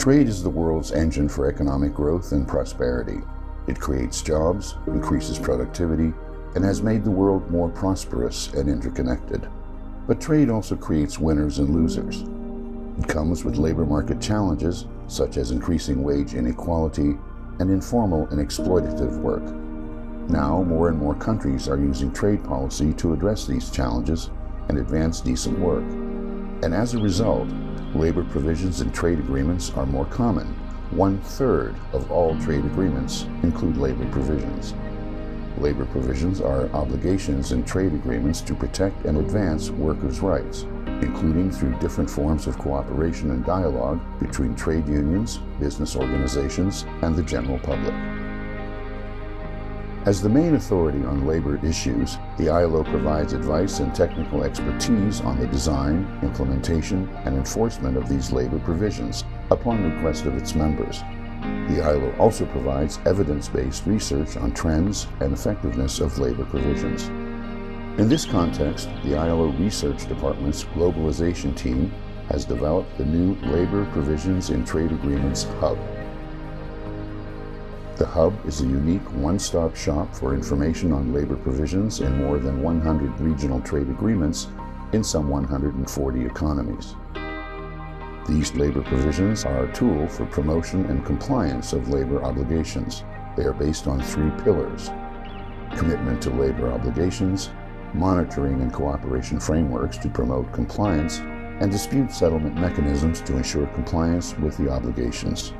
Trade is the world's engine for economic growth and prosperity. It creates jobs, increases productivity, and has made the world more prosperous and interconnected. But trade also creates winners and losers. It comes with labor market challenges, such as increasing wage inequality and informal and exploitative work. Now, more and more countries are using trade policy to address these challenges and advance decent work. And as a result, labor provisions in trade agreements are more common. 1/3 of all trade agreements include labor provisions. Labor provisions are obligations in trade agreements to protect and advance workers' rights, including through different forms of cooperation and dialogue between trade unions, business organizations, and the general public. As the main authority on labor issues, the ILO provides advice and technical expertise on the design, implementation, and enforcement of these labor provisions upon request of its members. The ILO also provides evidence-based research on trends and effectiveness of labor provisions. In this context, the ILO Research Department's Globalization team has developed the new Labor Provisions in Trade Agreements Hub. The Hub is a unique one-stop shop for information on labor provisions in more than 100 regional trade agreements in some 140 economies. These labor provisions are a tool for promotion and compliance of labor obligations. They are based on 3 pillars: commitment to labor obligations, monitoring and cooperation frameworks to promote compliance, and dispute settlement mechanisms to ensure compliance with the obligations.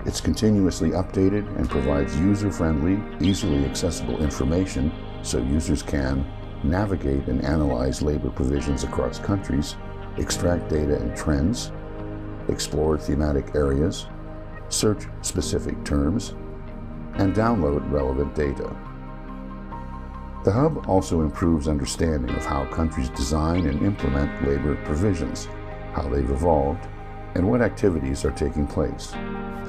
It's continuously updated and provides user-friendly, easily accessible information so users can navigate and analyze labor provisions across countries, extract data and trends, explore thematic areas, search specific terms, and download relevant data. The Hub also improves understanding of how countries design and implement labor provisions, how they've evolved, and what activities are taking place.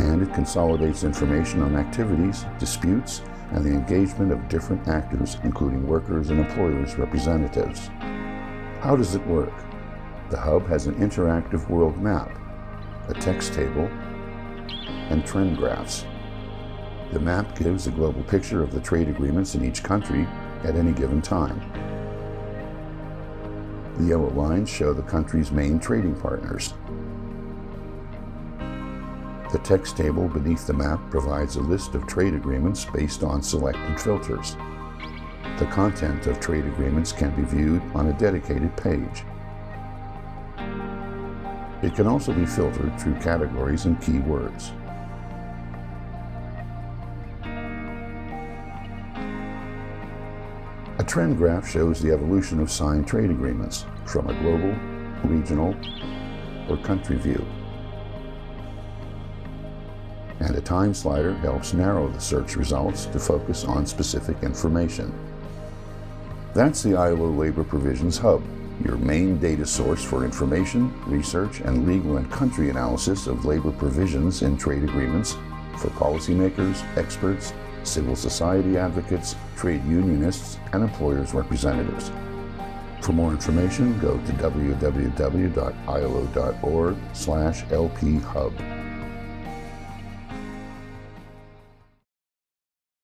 And it consolidates information on activities, disputes, and the engagement of different actors, including workers and employers' representatives. How does it work? The Hub has an interactive world map, a text table, and trend graphs. The map gives a global picture of the trade agreements in each country at any given time. The yellow lines show the country's main trading partners. The text table beneath the map provides a list of trade agreements based on selected filters. The content of trade agreements can be viewed on a dedicated page. It can also be filtered through categories and keywords. A trend graph shows the evolution of signed trade agreements from a global, regional, or country view. And a time slider helps narrow the search results to focus on specific information. That's the ILO Labor Provisions Hub, your main data source for information, research, and legal and country analysis of labor provisions in trade agreements for policymakers, experts, civil society advocates, trade unionists, and employers' representatives. For more information, go to www.ilo.org/LPHub.